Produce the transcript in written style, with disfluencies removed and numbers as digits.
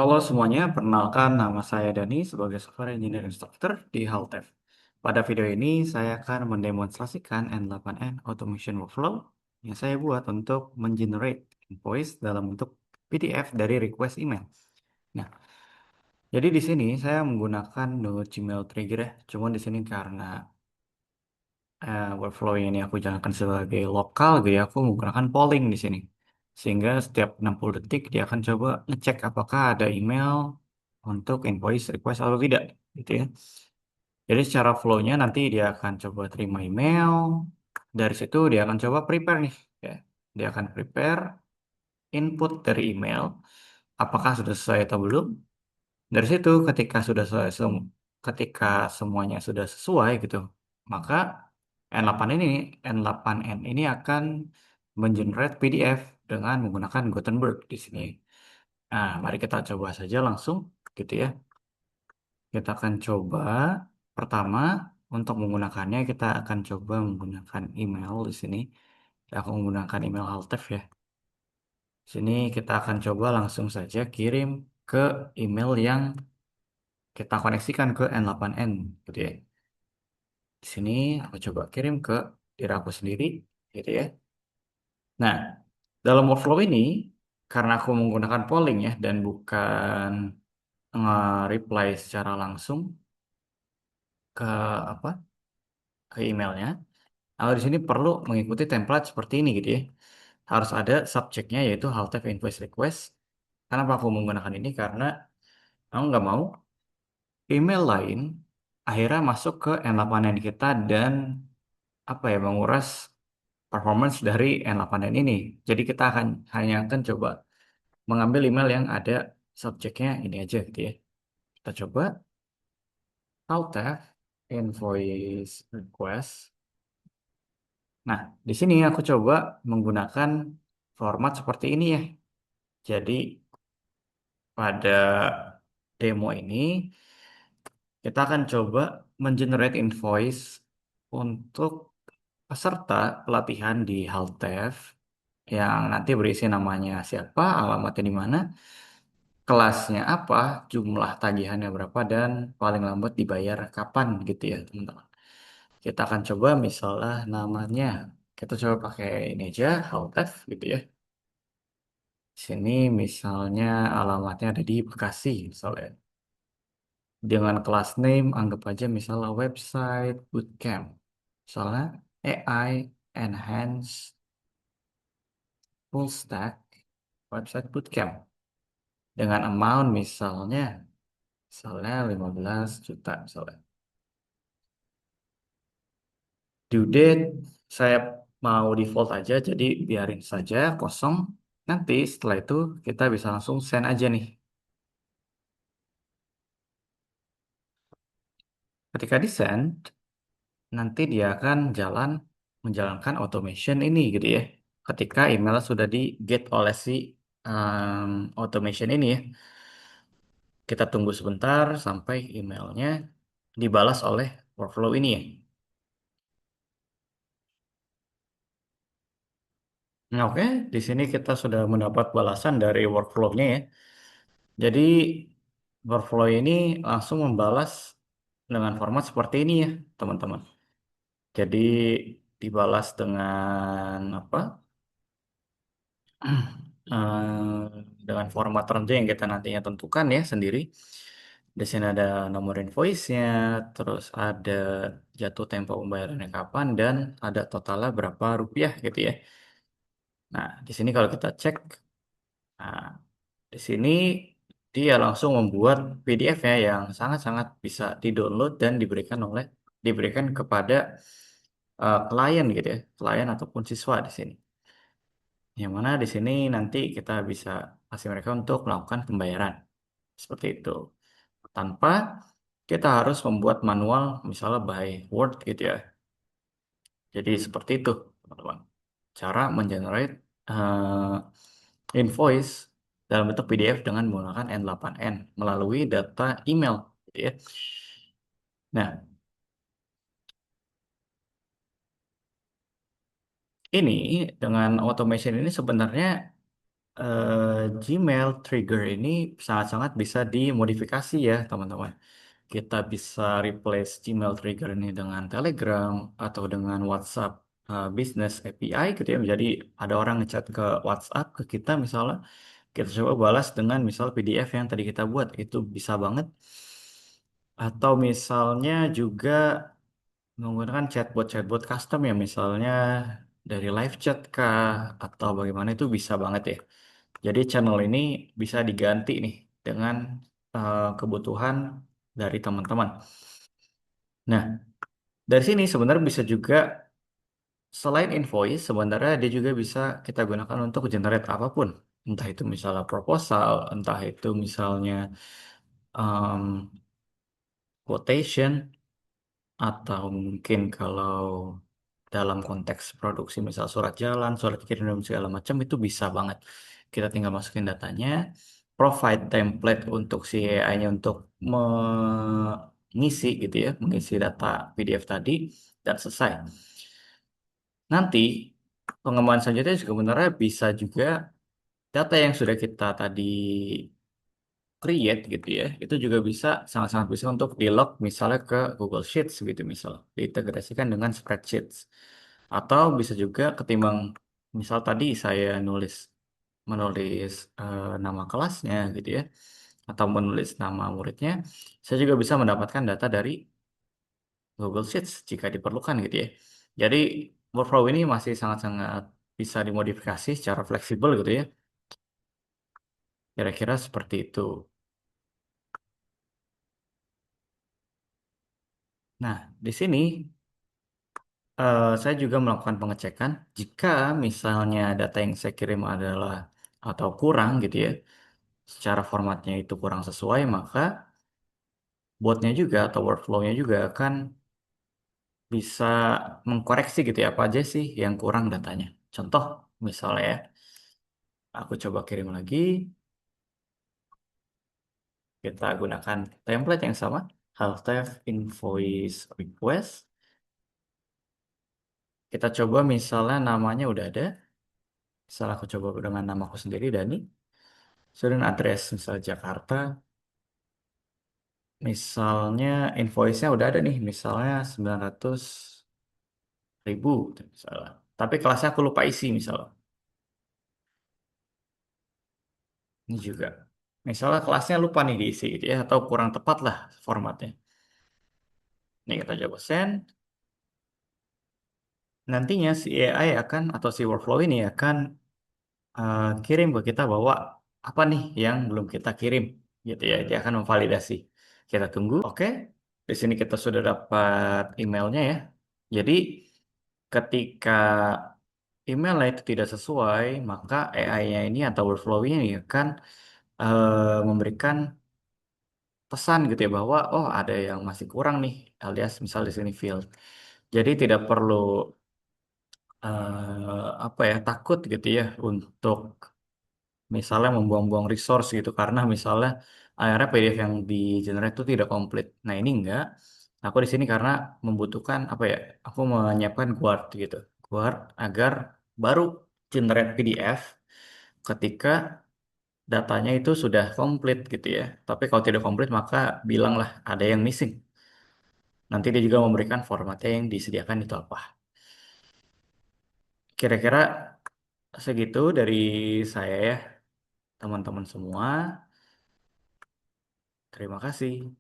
Halo semuanya, perkenalkan nama saya Dani sebagai Software Engineer Instructor di Haltef. Pada video ini saya akan mendemonstrasikan N8N Automation Workflow yang saya buat untuk mengenerate invoice dalam bentuk PDF dari request email. Nah, jadi di sini saya menggunakan Node Gmail Trigger ya. Cuman di sini karena workflow ini aku jalankan sebagai lokal, jadi aku menggunakan polling di sini. Sehingga setiap 60 detik dia akan coba ngecek apakah ada email untuk invoice request atau tidak, gitu ya. Jadi secara flow-nya nanti dia akan coba terima email, dari situ dia akan coba prepare nih, ya. Dia akan prepare input dari email, apakah sudah sesuai atau belum. Dari situ ketika semuanya sudah sesuai gitu, maka N8N ini akan mengenerate PDF dengan menggunakan Gutenberg di sini. Nah, mari kita coba saja langsung gitu ya. Kita akan coba pertama untuk menggunakannya kita akan coba menggunakan email di sini. Aku menggunakan email Altef ya. Sini kita akan coba langsung saja kirim ke email yang kita koneksikan ke N8N gitu ya. Di sini aku coba kirim ke diri aku sendiri gitu ya. Nah, dalam workflow ini karena aku menggunakan polling ya dan bukan nge-reply secara langsung ke apa? Ke emailnya. Aku di sini perlu mengikuti template seperti ini gitu ya. Harus ada subjeknya yaitu Haltef Invoice Request. Kenapa aku menggunakan ini? Karena aku nggak mau email lain akhirnya masuk ke N8N kita dan apa ya menguras performance dari N8N ini. Jadi kita hanya akan coba mengambil email yang ada subjeknya ini aja gitu ya. Kita coba Haltef Invoice Request. Nah, di sini aku coba menggunakan format seperti ini ya. Jadi pada demo ini kita akan coba mengenerate invoice untuk peserta pelatihan di Haltef yang nanti berisi namanya siapa, alamatnya di mana, kelasnya apa, jumlah tagihannya berapa, dan paling lambat dibayar kapan gitu ya teman-teman. Kita akan coba misalnya namanya, kita coba pakai ini aja, Haltef gitu ya. Sini misalnya alamatnya ada di Bekasi misalnya. Dengan kelas name anggap aja misalnya website bootcamp. Misalnya AI Enhance Full Stack Website Bootcamp. Dengan amount misalnya 15 juta misalnya. Due date saya mau default aja jadi biarin saja kosong. Nanti setelah itu kita bisa langsung send aja nih. Ketika di send, nanti dia akan menjalankan automation ini gitu ya. Ketika email sudah di get oleh si automation ini ya, kita tunggu sebentar sampai emailnya dibalas oleh workflow ini ya. Nah, oke, di sini kita sudah mendapat balasan dari workflow-nya ya. Jadi workflow ini langsung membalas dengan format seperti ini ya, teman-teman. Jadi dibalas dengan apa? Dengan format tertentu yang kita nantinya tentukan ya sendiri. Di sini ada nomor invoice-nya, terus ada jatuh tempo pembayarannya kapan, dan ada totalnya berapa rupiah gitu ya. Nah, di sini kalau kita cek, nah, di sini dia langsung membuat PDF-nya yang sangat-sangat bisa di-download dan diberikan kepada klien gitu ya, klien ataupun siswa di sini. Yang mana di sini nanti kita bisa kasih mereka untuk melakukan pembayaran. Seperti itu. Tanpa kita harus membuat manual misalnya by Word gitu ya. Jadi seperti itu, teman-teman. Cara mengenerate invoice dalam bentuk PDF dengan menggunakan N8N melalui data email gitu ya. Nah, ini dengan automation ini sebenarnya Gmail trigger ini sangat-sangat bisa dimodifikasi ya, teman-teman. Kita bisa replace Gmail trigger ini dengan Telegram atau dengan WhatsApp Business API gitu ya. Jadi ada orang ngechat ke WhatsApp ke kita misalnya, kita coba balas dengan misal PDF yang tadi kita buat, itu bisa banget. Atau misalnya juga menggunakan chatbot-chatbot custom ya, misalnya dari live chat kah atau bagaimana, itu bisa banget ya. Jadi channel ini bisa diganti nih dengan kebutuhan dari teman-teman. Nah, dari sini sebenarnya bisa juga, selain invoice, sebenarnya dia juga bisa kita gunakan untuk generate apapun. Entah itu misalnya proposal, entah itu misalnya um, quotation, atau mungkin kalau dalam konteks produksi, misal surat jalan, surat kirim dan segala macam, itu bisa banget. Kita tinggal masukin datanya, provide template untuk si AI-nya untuk mengisi gitu ya, mengisi data PDF tadi, dan selesai. Nanti pengembangan selanjutnya juga sebenarnya bisa juga data yang sudah kita tadi create gitu ya, itu juga bisa, sangat-sangat bisa untuk di log misalnya ke Google Sheets gitu, misal diintegrasikan dengan spreadsheets. Atau bisa juga ketimbang misal tadi saya menulis nama kelasnya gitu ya, atau menulis nama muridnya, saya juga bisa mendapatkan data dari Google Sheets jika diperlukan gitu ya. Jadi workflow ini masih sangat-sangat bisa dimodifikasi secara fleksibel gitu ya. Kira-kira seperti itu. Nah, di sini saya juga melakukan pengecekan jika misalnya data yang saya kirim adalah atau kurang gitu ya, secara formatnya itu kurang sesuai, maka botnya juga atau workflow-nya juga akan bisa mengkoreksi gitu ya, apa aja sih yang kurang datanya. Contoh misalnya ya, aku coba kirim lagi, kita gunakan template yang sama, Haltef invoice request. Kita coba misalnya namanya udah ada, misalnya aku coba dengan namaku sendiri, Dani. Student address misal Jakarta, misalnya invoice-nya udah ada nih, misalnya 900.000 gitu misalnya. Tapi kelasnya aku lupa isi misalnya. Ini juga. Misalnya kelasnya lupa nih diisi gitu ya, atau kurang tepat lah formatnya. Nih kita coba send. Nantinya si AI akan, atau si workflow ini akan kirim ke kita bahwa apa nih yang belum kita kirim gitu ya. Dia akan memvalidasi. Kita tunggu. Oke. Di sini kita sudah dapat emailnya ya. Jadi ketika emailnya itu tidak sesuai, maka AI-nya ini atau workflow-nya ini akan memberikan pesan gitu ya bahwa oh ada yang masih kurang nih, alias misal di sini field. Jadi tidak perlu apa ya, takut gitu ya untuk misalnya membuang-buang resource gitu, karena misalnya akhirnya PDF yang di generate itu tidak komplit. Nah ini enggak. Aku di sini karena membutuhkan apa ya? Aku menyiapkan Guard gitu. Guard agar baru generate PDF ketika datanya itu sudah komplit gitu ya. Tapi kalau tidak komplit maka bilanglah ada yang missing. Nanti dia juga memberikan formatnya yang disediakan itu apa. Kira-kira segitu dari saya ya, teman-teman semua. Terima kasih.